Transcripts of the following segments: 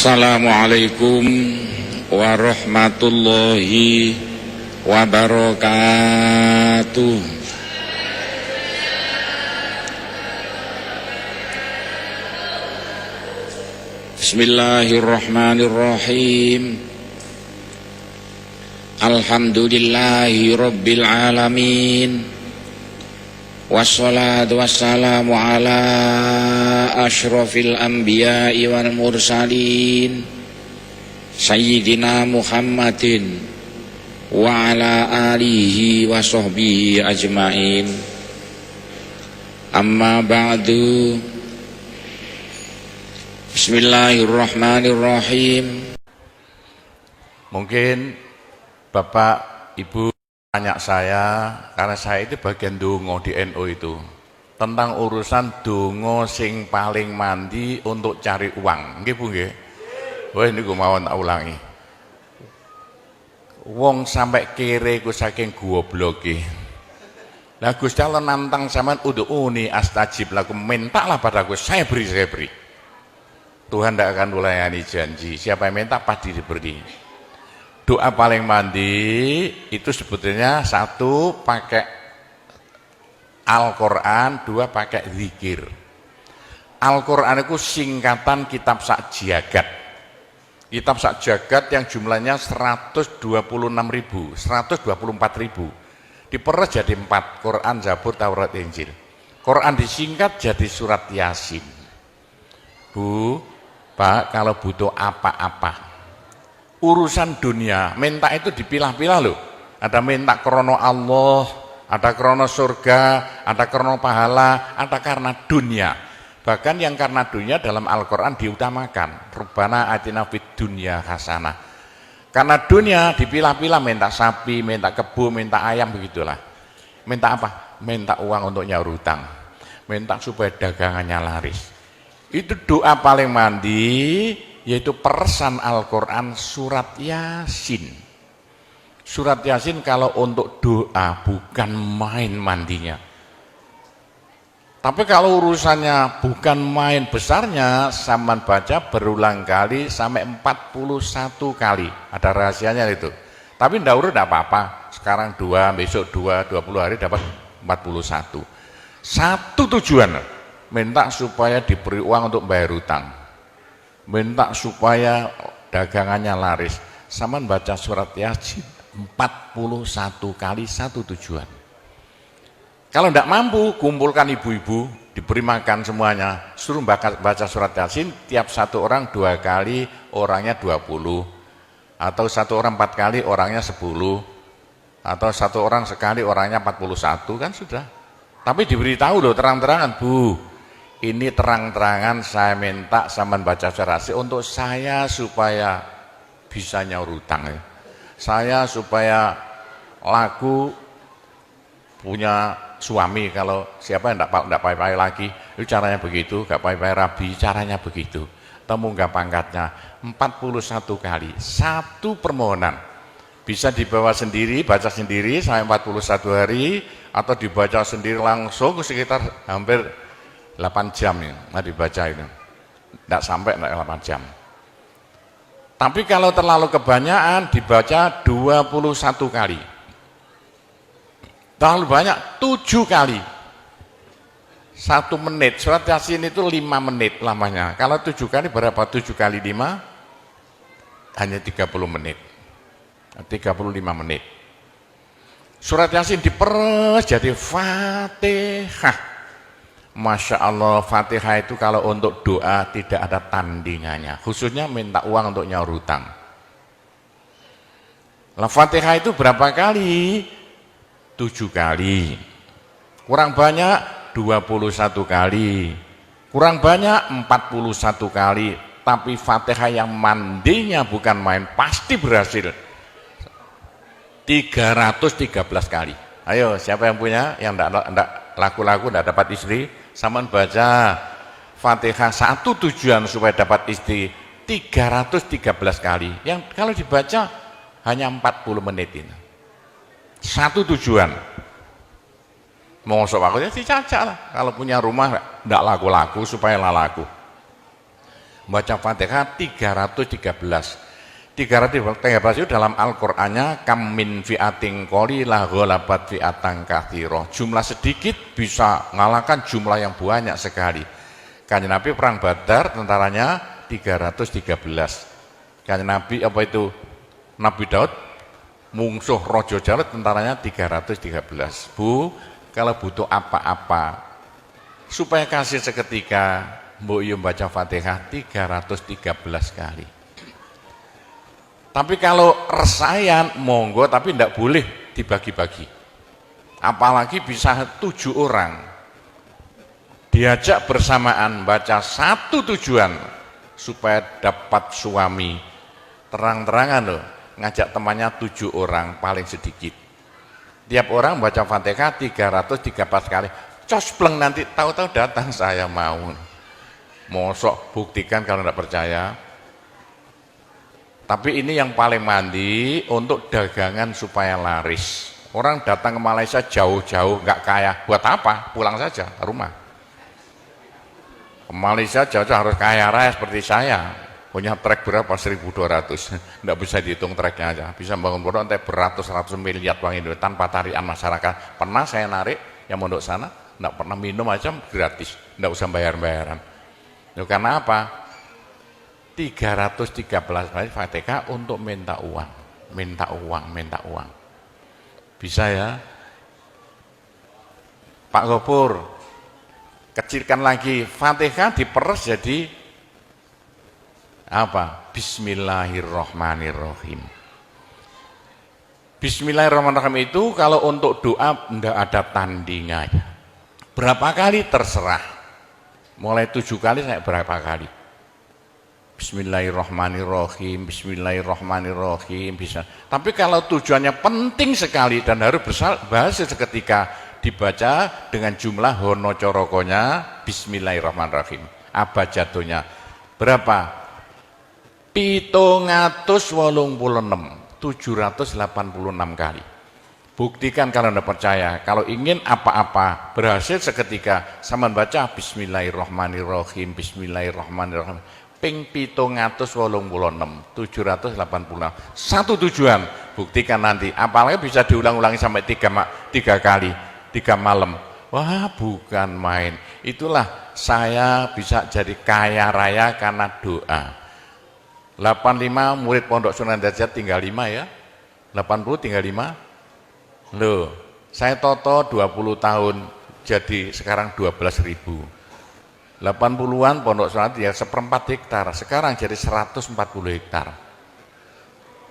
Assalamualaikum warahmatullahi wabarakatuh. Bismillahirrahmanirrahim. Alhamdulillahi rabbil alamin. Wassalatu wassalamu ala asyrafil anbiya'i wal mursalin Sayyidina Muhammadin wa ala alihi wa sahbihi ajmain. Amma ba'du. Bismillahirrahmanirrahim. Mungkin Bapak Ibu tanya saya, karena saya itu bagian dongo di NU itu, tentang urusan dongo sing paling mandi untuk cari uang. Nggih Bu nggih? Wah ini gue mau tak ulangi. Wong sampai kere ku saking gobloke. Lah Gusti Allah nantang sampean ud'uni astajib lakum, mintalah padaku, saya beri. Tuhan tidak akan melayani janji. Siapa yang minta pasti diberi. Doa paling mandi itu sebetulnya satu pakai Al-Quran, dua pakai zikir. Al-Quran itu singkatan kitab sak jagat. Kitab sak jagat yang jumlahnya 124.000, diperes jadi 4, Quran, Zabur, Taurat, Injil. Quran disingkat jadi surat Yasin. Bu, Pak, kalau butuh apa-apa urusan dunia, minta itu dipilah-pilah loh. Ada minta krono Allah, ada krono surga, ada krono pahala, ada karena dunia. Bahkan yang karena dunia dalam Al-Quran diutamakan. Rabbana atina fid dunya hasanah. Karena dunia dipilah-pilah, minta sapi, minta kebo, minta ayam, begitulah. Minta apa? Minta uang untuk nyaur hutang. Minta supaya dagangannya laris. Itu doa paling mandi, yaitu peresan Al-Quran surat Yasin. Surat Yasin kalau untuk doa bukan main mandinya. Tapi kalau urusannya bukan main besarnya, sampean baca berulang kali sampai 41 kali. Ada rahasianya itu. Tapi ndak urut, ndak apa-apa. Sekarang 2, besok 2, 20 hari dapat 41. Satu tujuan, minta supaya diberi uang untuk bayar hutang. Minta supaya dagangannya laris. Sampean baca surat Yasin 41 kali, satu tujuan. Kalau tidak mampu, kumpulkan ibu-ibu, diberi makan semuanya, suruh baca surat Yasin, tiap satu orang 2 kali, orangnya 20, atau satu orang 4 kali, orangnya 10, atau satu orang sekali, orangnya 41, kan sudah. Tapi diberitahu loh terang-terangan, Bu, ini terang-terangan saya minta sampean baca surat Yasin untuk saya supaya bisa nyaur hutang ya. Saya supaya laku punya suami, kalau siapa yang tidak payah-payah lagi, itu caranya begitu, gak payah-payah rabi, caranya begitu. Temu gak pangkatnya 41 kali, satu permohonan. Bisa dibawa sendiri, baca sendiri sampai 41 hari, atau dibaca sendiri langsung sekitar hampir 8 jam ya, dibaca itu. Tidak sampai 8 jam. Tapi kalau terlalu kebanyakan dibaca 21 kali. Terlalu banyak 7 kali. 1 menit. Surat Yasin itu 5 menit lamanya. Kalau 7 kali berapa? 7 kali 5 hanya 30 menit. 35 menit. Surat Yasin diperes jadi Fatihah. Masya Allah, Fatihah itu kalau untuk doa tidak ada tandingannya, khususnya minta uang untuk nyaur hutang. Lah Fatihah itu berapa kali? 7 kali. Kurang banyak 21 kali. Kurang banyak 41 kali. Tapi Fatihah yang mandinya bukan main, pasti berhasil 313 kali. Ayo, siapa yang punya, yang enggak laku-laku, enggak dapat istri, sampean baca Fatihah, satu tujuan supaya dapat istri 313 kali. Yang kalau dibaca hanya 40 menit ini. Satu tujuan. Mongso aku ya dicacak lah. Kalau punya rumah enggak laku-laku supaya laku. Baca Fatihah 313 itu dalam Al-Qur'annya kam min fi'atin qalilah ghalabat fi'atan katsirah. Jumlah sedikit bisa mengalahkan jumlah yang banyak sekali. Kanjeng Nabi perang Badar tentaranya 313. Kanjeng Nabi apa itu? Nabi Daud mungsuh Raja Jalut tentaranya 313. Bu, kalau butuh apa-apa supaya kasih seketika, mbok yo baca Fatihah 313 kali. Tapi kalau resayan monggo, tapi tidak boleh dibagi-bagi. Apalagi bisa 7 orang diajak bersamaan baca satu tujuan supaya dapat suami. Terang-terangan loh, ngajak temannya 7 orang paling sedikit. Tiap orang baca Fatihah 313 kali. Cospleng nanti tahu-tahu datang saya mau. Mosok buktikan kalau tidak percaya. Tapi ini yang paling mandi untuk dagangan supaya laris. Orang datang ke Malaysia jauh-jauh nggak kaya, buat apa? Pulang saja ke rumah. Ke Malaysia jauh-jauh harus kaya raya seperti saya. Punya trek berapa? 1.200. Nggak bisa dihitung treknya aja. Bisa bangun pondok nanti beratus-ratus miliar uang Indonesia tanpa tarian masyarakat. Pernah saya narik yang mondok sana, nggak pernah minum aja gratis, nggak usah bayar-bayaran. Karena apa? 313 kali Fatihah untuk minta uang. Bisa ya? Pak Gopur, kecilkan lagi, Fatihah diperes jadi apa? Bismillahirrahmanirrahim. Bismillahirrahmanirrahim itu kalau untuk doa tidak ada tandingannya. Berapa kali terserah. Mulai 7 kali saya berapa kali. Bismillahirrahmanirrahim, Bismillahirrahmanirrahim bisa. Tapi kalau tujuannya penting sekali dan harus berhasil seketika, dibaca dengan jumlah hono corokonya Bismillahirrahmanirrahim. Apa jatuhnya? Berapa? 786 kali. Buktikan kalau Anda percaya. Kalau ingin apa-apa berhasil seketika, sama baca Bismillahirrahmanirrahim, Bismillahirrahmanirrahim. Ping 786. Satu tujuan, buktikan nanti. Apalagi bisa diulang-ulangi sampai 3 kali, 3 malam. Wah, bukan main. Itulah saya bisa jadi kaya raya karena doa. 85 murid Pondok Sunan Derajat tinggal 5 ya. 80 tinggal 5. Loh, saya toto 20 tahun jadi sekarang 12.000. 80-an Pondok Sunan ya 1/4 hektar, sekarang jadi 140 hektar.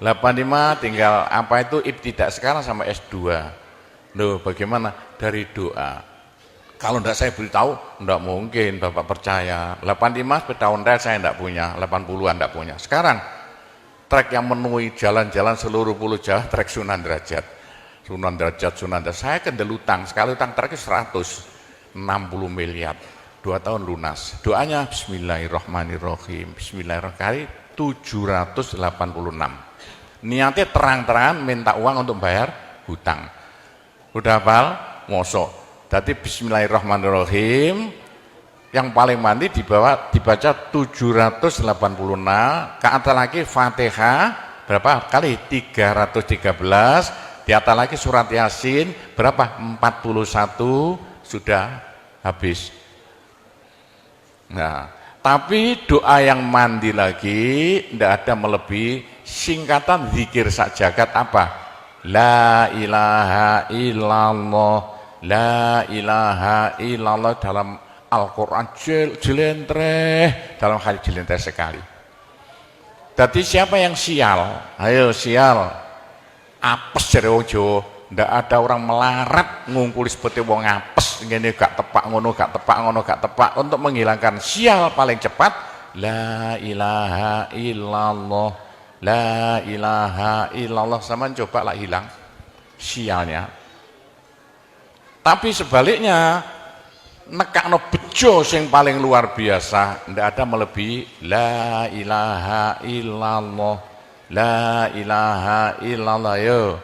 85 tinggal apa itu ibtidak sekarang sama S2. Loh, bagaimana? Dari doa. Kalau tidak saya beritahu, tidak mungkin Bapak percaya. 85 sepeda ontel saya tidak punya, 80-an tidak punya. Sekarang trek yang memenuhi jalan-jalan seluruh pulau Jawa, trek Sunan Derajat. Saya kendelutang, sekali utang treknya 160 miliar. 2 tahun lunas. Doanya Bismillahirrahmanirrahim. Bismillahirrahmanirrahim 786. Niatnya terang-terangan minta uang untuk bayar hutang. Udah hafal? Mosok. Jadi Bismillahirrahmanirrahim yang paling mandi dibaca 786, ke atas lagi Fatihah berapa kali? 313, di atas lagi surat Yasin berapa? 41, sudah habis. Nah, tapi doa yang mandi lagi tidak ada melebihi singkatan zikir sak jagat apa? La ilaha illallah, la ilaha illallah dalam Al-Quran jelentreh, dalam hadis jelentreh sekali. Jadi siapa yang sial? Ayo sial. Apes dari wong Jawa, ndak ada orang melarat ngungkuli seperti wong apes, ngene gak tepak ngono, gak tepak ngono, gak tepak. Untuk menghilangkan sial paling cepat la ilaha illallah, la ilaha illallah. Sama coba lah hilang sialnya. Tapi sebaliknya nekakno bejo sing paling luar biasa, ndak ada melebihi la ilaha illallah. La ilaha illallah. Yo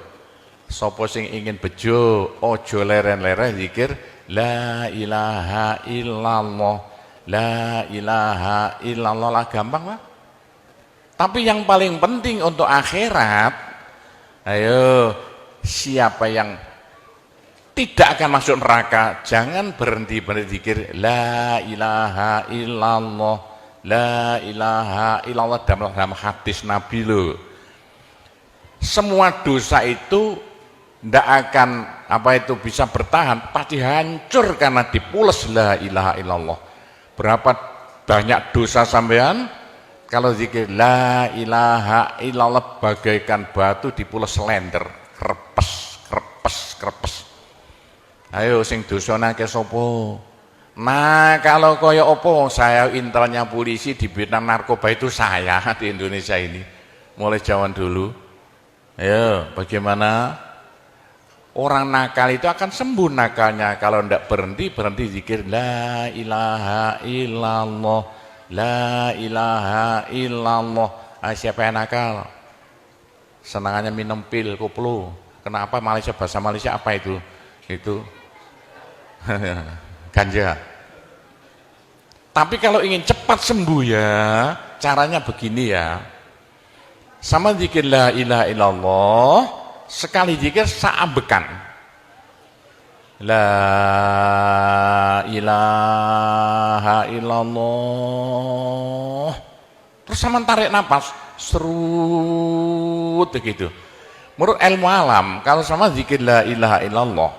sapa sing ingin bejo ojo leren-leren zikir la ilaha illallah, La ilaha illallah lah gampang lah. Tapi yang paling penting untuk akhirat, ayo siapa yang tidak akan masuk neraka, jangan berhenti berzikir la ilaha illallah, la ilaha illallah dalam hadis Nabi loh. Semua dosa itu tidak akan bisa bertahan, pasti hancur karena dipules la ilaha illallah. Berapa banyak dosa sampean kalau zikir la ilaha illallah bagaikan batu dipules slender, krepes krepes krepes. Ayo sing dosane akeh sapa? Nah, kalau koyo opo saya intelnya polisi di bidang narkoba itu saya di Indonesia ini mulai zaman dulu. Ayo, bagaimana? Orang nakal itu akan sembuh nakalnya kalau tidak berhenti zikir la ilaha illallah, la ilaha illallah. Siapa yang nakal? Senangannya minum pil koplo. Kenapa Malaysia, bahasa Malaysia apa itu? Itu ganja. Tapi kalau ingin cepat sembuh ya, caranya begini ya. Sama zikir la ilaha illallah, sekali zikir saambekan. La ilaha illallah. Terus sama tarik nafas, serut begitu. Menurut ilmu alam, kalau sama zikir la ilaha illallah,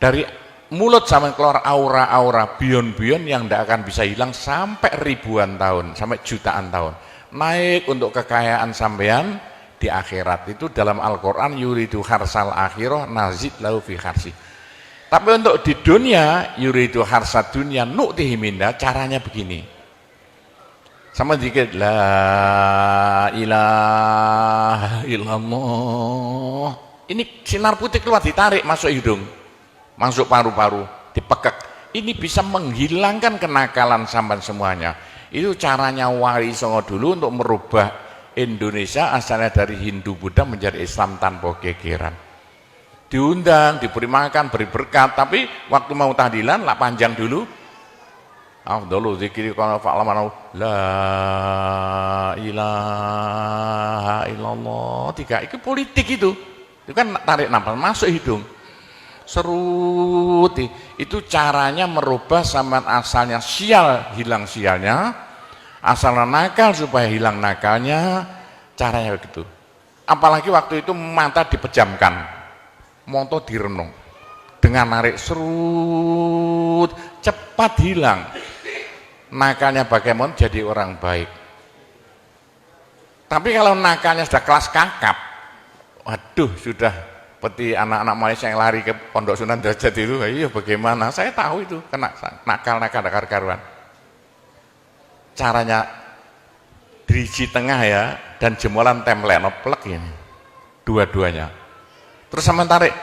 dari mulut sama keluar aura-aura bion-bion yang tidak akan bisa hilang sampai ribuan tahun, sampai jutaan tahun. Naik untuk kekayaan sampean di akhirat. Itu dalam Al-Quran yuridu harsal akhirah nazid lahu fi harsi. Tapi untuk di dunia yuridu harsad dunia nu'tihi minda, caranya begini. Sama dikit la ilaha illallah. Ini sinar putih keluar, ditarik masuk hidung, masuk paru-paru, dipekek. Ini bisa menghilangkan kenakalan sampean semuanya. Itu caranya Wali Songo dulu untuk merubah Indonesia asalnya dari Hindu Buddha menjadi Islam tanpa gegeran. Diundang, diberi makan, beri berkat, tapi waktu mau tahlilan lah panjang dulu. Afdalu zikri kana fa'lamana la ilaha illallah. Tiga itu politik itu. Itu kan tarik nafas masuk hidung. Serut. Itu caranya merubah sampean asalnya sial hilang sialnya. Asalnya nakal supaya hilang nakalnya, caranya begitu. Apalagi waktu itu mata dipejamkan, moto direnung, dengan narik serut, cepat hilang. Nakalnya bagaimana jadi orang baik. Tapi kalau nakalnya sudah kelas kakap, waduh sudah seperti anak-anak Malaysia yang lari ke Pondok Sunan Derajat itu, iya bagaimana? Saya tahu itu kena nakal-nakal karuan. Caranya driji tengah ya, dan jemulan template plek ini dua-duanya. Terus sama tarik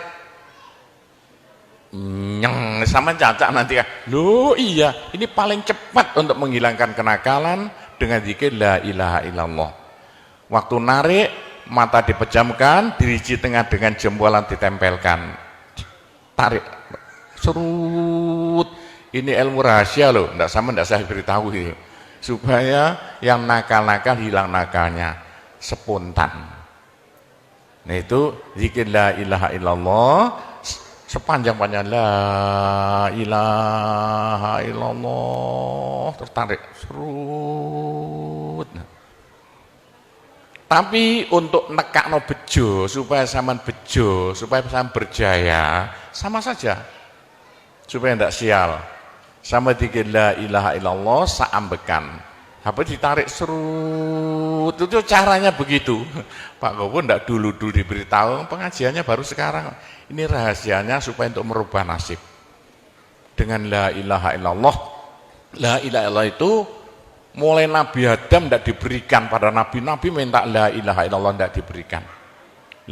nyeng sama cacak nanti kan. Loh iya, ini paling cepat untuk menghilangkan kenakalan dengan zikir la ilaha illallah. Waktu narik mata dipejamkan, driji tengah dengan jempolan ditempelkan. Tarik serut. Ini ilmu rahasia loh, enggak saya beritahu itu. Supaya yang nakal-nakal hilang nakalnya spontan. Nah itu zikir la ilaha illallah sepanjang-panjang la ilaha illallah tertarik serut. Tapi untuk nekakno bejo supaya sampean bejo, supaya sampean berjaya, sama saja. Supaya tidak sial. Sama zikir la ilaha illallah saambekan. Apa ditarik serut, itu caranya begitu. Pak Gowo ndak dulu diberitahu, pengajiannya baru sekarang. Ini rahasianya supaya untuk merubah nasib. Dengan la ilaha illallah. La ilaha illallah itu mulai Nabi Adam ndak diberikan pada nabi-nabi minta la ilaha illallah ndak diberikan.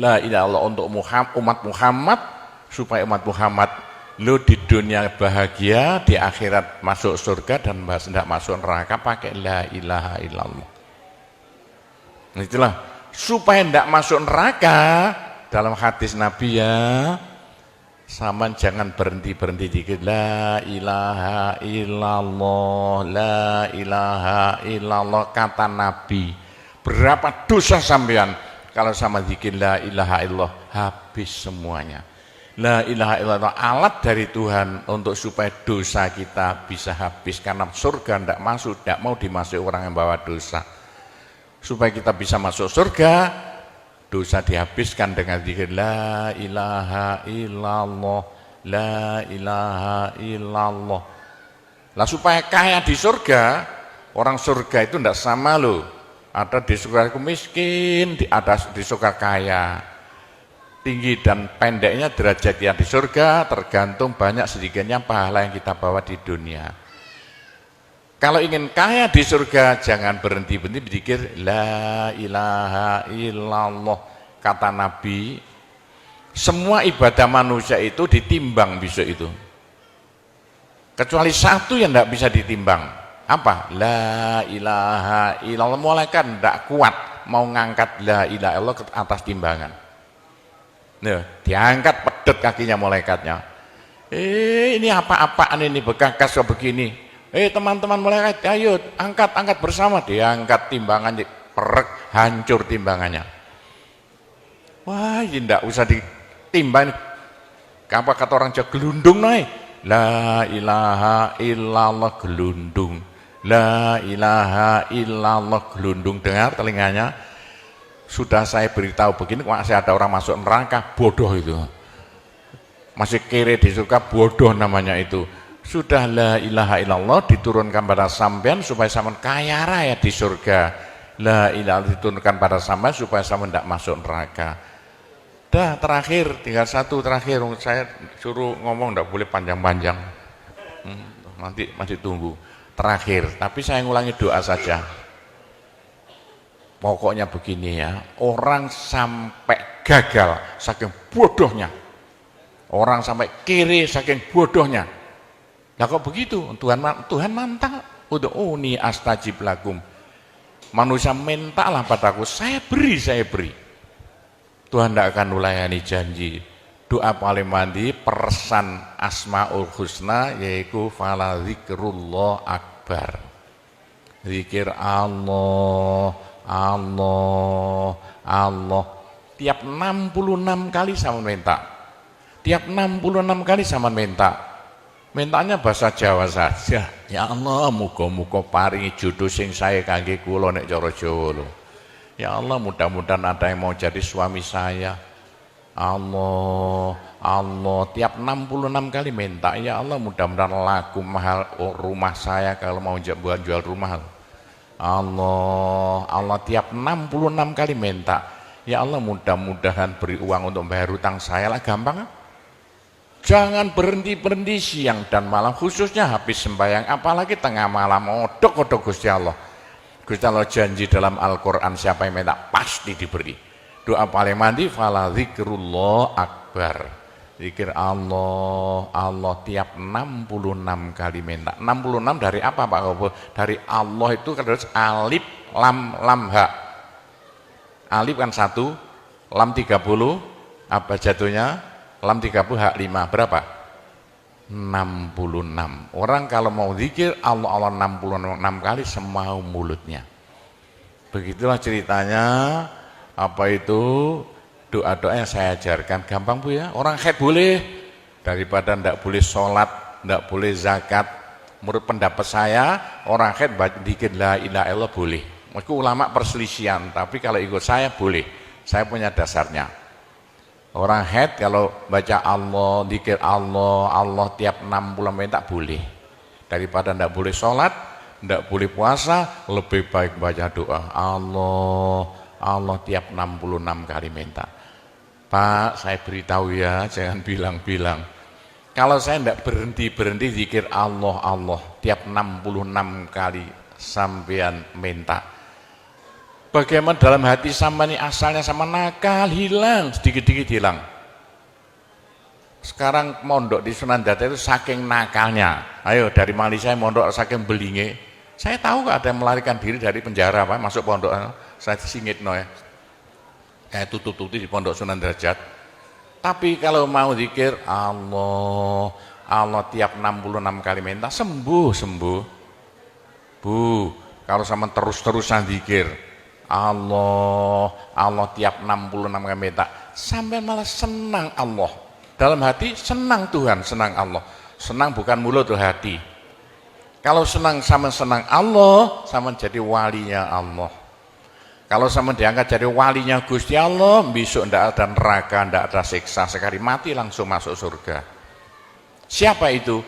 La ilaha illallah untuk umat Muhammad supaya umat Muhammad lu di dunia bahagia, di akhirat masuk surga dan tidak masuk neraka pakai la ilaha illallah. Itulah supaya tidak masuk neraka dalam hadis Nabi ya. Saman jangan berhenti-berhenti dikit. La ilaha illallah, la ilaha illallah, kata Nabi. Berapa dosa sampean kalau sama dikit la ilaha illallah, habis semuanya. La ilaha illallah alat dari Tuhan untuk supaya dosa kita bisa habis, karena surga tidak masuk, tidak mau dimasuki orang yang bawa dosa. Supaya kita bisa masuk surga, dosa dihabiskan dengan zikir la ilaha illallah, la ilaha illallah. Lah supaya kaya di surga, orang surga itu tidak sama loh. Ada di surga miskin, ada di surga kaya. Tinggi dan pendeknya derajat yang di surga tergantung banyak sedikitnya pahala yang kita bawa di dunia. Kalau ingin kaya di surga, jangan berhenti-berhenti berzikir la ilaha illallah. Kata Nabi, semua ibadah manusia itu ditimbang besok itu. Kecuali satu yang tidak bisa ditimbang. Apa? La ilaha illallah. Malaikat tidak kuat mau ngangkat la ilaha illallah ke atas timbangan. Nah, diangkat pedet kakinya malaikatnya. Ini apa-apaan ini bekas begini. Teman-teman malaikat, ayo angkat bersama. Diangkat timbangannya, perek, hancur timbangannya. Wah, ini tidak usah ditimbang. Apa kata orang Jawa, gelundung naik. La ilaha illallah, gelundung. La ilaha illallah, gelundung. Dengar telinganya. Sudah saya beritahu begini, masih ada orang masuk neraka, bodoh itu. Masih kere di surga, bodoh namanya itu. Sudah la ilaha illallah diturunkan pada sampean supaya sampean kaya raya di surga. La ilaha diturunkan pada sampean supaya sampean tidak masuk neraka. Dah terakhir, tinggal satu terakhir. Saya suruh ngomong tidak boleh panjang-panjang. Nanti masih tunggu. Terakhir, tapi saya ngulangi doa saja. Pokoknya begini ya, orang sampai gagal saking bodohnya, orang sampai kiri saking bodohnya. Nah kok begitu? Tuhan mantap. Ud'uni astajib lakum. Manusia mintalah padaku, saya beri. Tuhan tidak akan melayani janji. Doa paling mandi persan Asmaul Husna yaitu fala zikrullah akbar. Zikir Allah, Allah, Allah. Tiap 66 kali sama minta. Tiap 66 kali sama minta. Mintanya bahasa Jawa saja. Ya Allah, muga-muga paringi jodoh sing sae kangge kula nek cara Jawa lho. Ya Allah, mudah-mudahan ada yang mau jadi suami saya. Allah, Allah. Tiap 66 kali minta. Ya Allah, mudah-mudahan laku mahal rumah saya kalau mau jual rumah. Allah, Allah tiap 66 kali minta. Ya Allah, mudah-mudahan beri uang untuk bayar hutang saya lah, gampang. Jangan berhenti-berhenti siang dan malam, khususnya habis sembahyang, apalagi tengah malam. Odok-odok Gusti Allah. Gusti Allah janji dalam Al-Quran, siapa yang minta pasti diberi. Doa paling mandi fala zikrullah akbar. Zikir Allah, Allah tiap 66 kali minta. 66 dari apa Pak Kobo? Dari Allah itu kan harus alif, lam, ha. Alif kan 1, lam 30, apa jatuhnya? Lam 30, hak 5, berapa? 66. Orang kalau mau zikir Allah, Allah 66 kali semau mulutnya. Begitulah ceritanya, apa itu? Doa-doa yang saya ajarkan gampang Bu ya. Orang haid boleh, daripada ndak boleh sholat, ndak boleh zakat. Menurut pendapat saya, orang haid dikit la ilaha illallah boleh. Meskipun ulama perselisihan, tapi kalau ikut saya boleh. Saya punya dasarnya. Orang haid kalau baca Allah, dikir Allah, Allah tiap 60 menit tak boleh. Daripada ndak boleh sholat, ndak boleh puasa, lebih baik baca doa Allah, Allah tiap 66 kali minta. Pak, saya beritahu ya, jangan bilang-bilang. Kalau saya tidak berhenti zikir Allah, Allah tiap 66 kali sampean minta. Bagaimana dalam hati sama ini asalnya sama nakal, hilang, sedikit-sedikit hilang. Sekarang mondok di Sunan Data itu saking nakalnya. Ayo dari Malaysia mondok saking belinge. Saya tahu kok ada yang melarikan diri dari penjara, Pak, masuk pondok. Saya singit no ya. Kayak tutup-tutup di pondok Sunan Derajat. Tapi kalau mau zikir Allah, Allah tiap 66 kali minta sembuh. Bu, kalau sama terus-terusan zikir Allah, Allah tiap 66 kali minta, sampai malah senang Allah. Dalam hati senang Tuhan, senang Allah. Senang bukan mulut tuh hati. Kalau senang sama senang Allah, sama jadi walinya Allah. Kalau sama diangkat jadi walinya Gusti Allah, besok ndak ada neraka, ndak ada siksa, sekali mati langsung masuk surga. Siapa itu?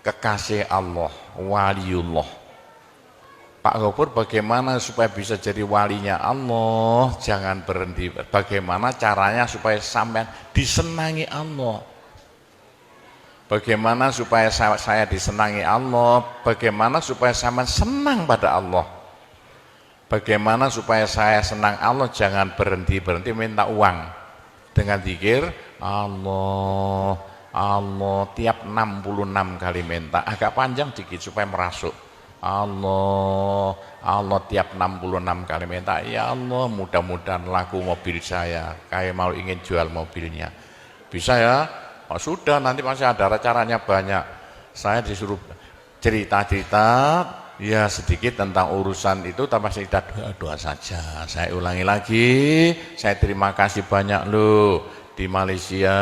Kekasih Allah, waliullah. Pak Gopur bagaimana supaya bisa jadi walinya Allah? Jangan berhenti. Bagaimana caranya supaya sampean disenangi Allah? Bagaimana supaya saya disenangi Allah? Bagaimana supaya sampean senang pada Allah? Bagaimana supaya saya senang Allah? Jangan berhenti minta uang. Dengan zikir Allah, Allah tiap 66 kali minta. Agak panjang dikit supaya merasuk. Allah, Allah tiap 66 kali minta. Ya Allah, mudah-mudahan laku mobil saya. Kayak mau ingin jual mobilnya. Bisa ya? Oh, sudah, nanti masih ada caranya banyak. Saya disuruh cerita-cerita ya sedikit tentang urusan itu, tapi kita doa saja. Saya ulangi lagi, saya terima kasih banyak loh di Malaysia.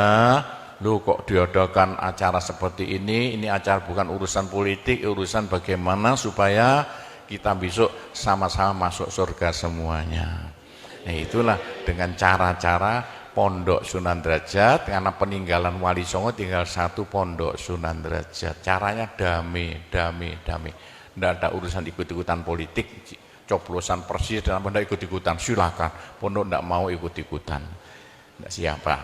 Loh kok diadakan acara seperti ini acara bukan urusan politik, urusan bagaimana supaya kita besok sama-sama masuk surga semuanya. Nah itulah dengan cara-cara Pondok Sunan Derajat, karena peninggalan Wali Songo tinggal satu Pondok Sunan Derajat. Caranya damai. Tidak ada urusan ikut-ikutan politik, coblosan persis dan tidak ikut-ikutan, silakan. Pondok tidak mau ikut-ikutan. Tidak siapa.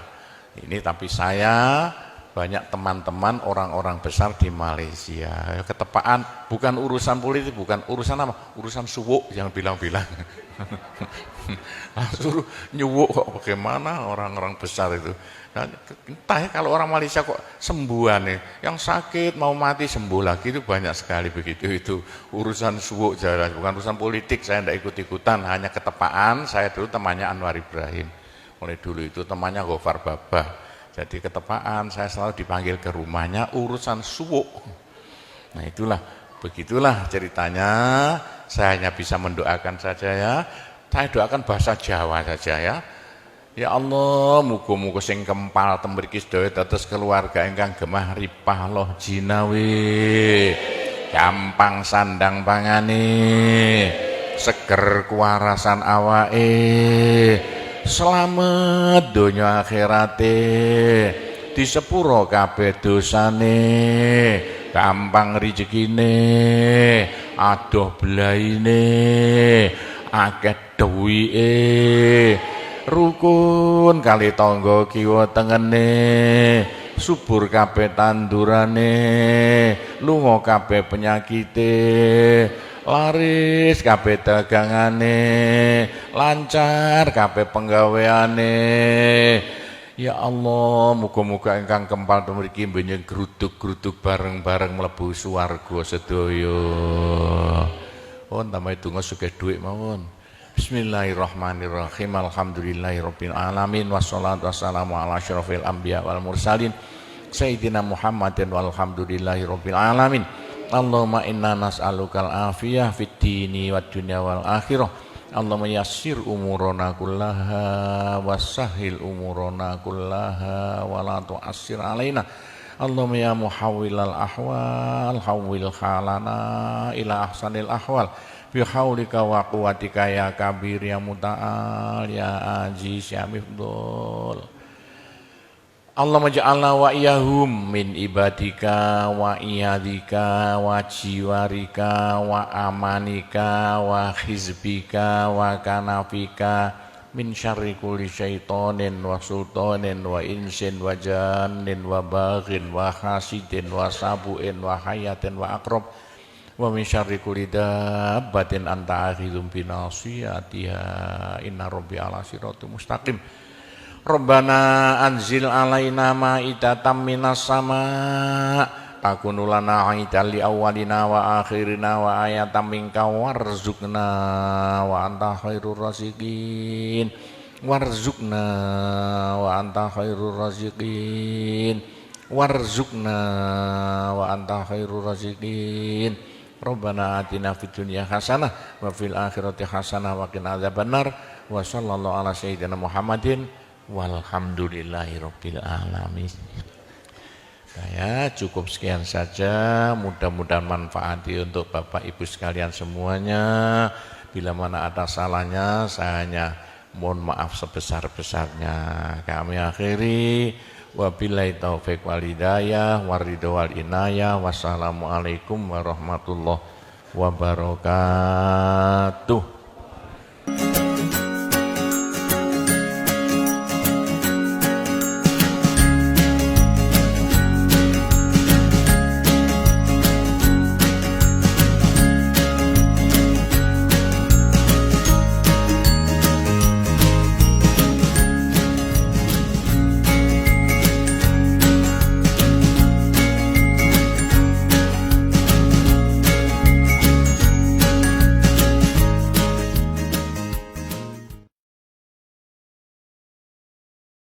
Ini tapi saya banyak teman-teman orang-orang besar di Malaysia. Ketepaan bukan urusan politik, bukan urusan apa? Urusan suwuk yang bilang-bilang. Suruh nyuwuk kok bagaimana orang-orang besar itu. Nah, entah ya kalau orang Malaysia kok sembuhan nih, yang sakit mau mati sembuh lagi itu banyak sekali begitu. Itu urusan suwuk jelas, bukan urusan politik. Saya tidak ikut-ikutan, hanya ketepaan. Saya dulu temannya Anwar Ibrahim, mulai dulu itu temannya Gofar Babah. Jadi ketepaan saya selalu dipanggil ke rumahnya urusan suwuk. Nah itulah, begitulah ceritanya. Saya hanya bisa mendoakan saja ya. Saya doakan bahasa Jawa saja ya. Ya Allah, muga-muga sing kempal tembriki sedaya dados keluarga ingkang gemah ripah loh jinawi. Gampang sandang pangane, seger kuwarasan awake. Selamat donya akhirate, di sepuro kabeh dosane, gampang rezekine, adoh belaine, akeh duwike, rukun kali tangga kiwa tengene, subur kabeh tandurane, lunga kabeh penyakite, laris kabeh dagangane, lancar kabeh penggaweane. Ya Allah, muga-muga ingkang kempal mriki mbenjing gruduk-gruduk bareng-bareng mlebu swarga sedaya. Oh, tambahe donga sugih dhuwit mawon. Bismillahirrahmanirrahim. Alhamdulillahirabbil alamin wassalatu wassalamu ala asyrofil anbiya wal mursalin sayyidina Muhammadin walhamdulillahirabbil alamin. Allahumma inna nas'alukal afiyah fid dini wad dunya wal akhirah. Allahumma yassir umurana kullaha wassahil umurana kullaha wa la tu'assir alaina. Allahumma ya muhawwilal ahwal hawwil halana ila ahsanil ahwal bi haulika wa quwwatika ya kabir ya muta'al ya aziz ya mifdul. Allahumma ja'alna wa iyahum min ibadika wa iyadika wa jiwarika wa amanika wa hizbika wa kanafika min syarri kulli syaitonin wa sultanin wa insin wa jannin wa baghin wa hasidin wa sabu'in wa hayatin wa akrab wa min syarri kulli dabbatin anta akhidhum binasiyatiha inna rabbi ala siratul mustaqim. Rabbana anzil alaina ma'idatan minas sama takunu lana aidan li awwalina wa akhirina wa ayatan minka warzuqna wa anta khairur raziqin. warzuqna wa anta khairur raziqin, warzuqna wa anta khairur raziqin. Rabbana atina fid dunya hasanah wa fil akhirati hasanah wa qina adzabannar. Wa sallallahu ala sayyidina Muhammadin walhamdulillahi rabbil alamin. Ya, cukup sekian saja, mudah-mudahan manfaati untuk Bapak Ibu sekalian semuanya. Bila mana ada salahnya, saya hanya mohon maaf sebesar-besarnya. Kami akhiri, wabillahi taufik wal hidayah, waridho wal inayah, wassalamualaikum warahmatullahi wabarakatuh.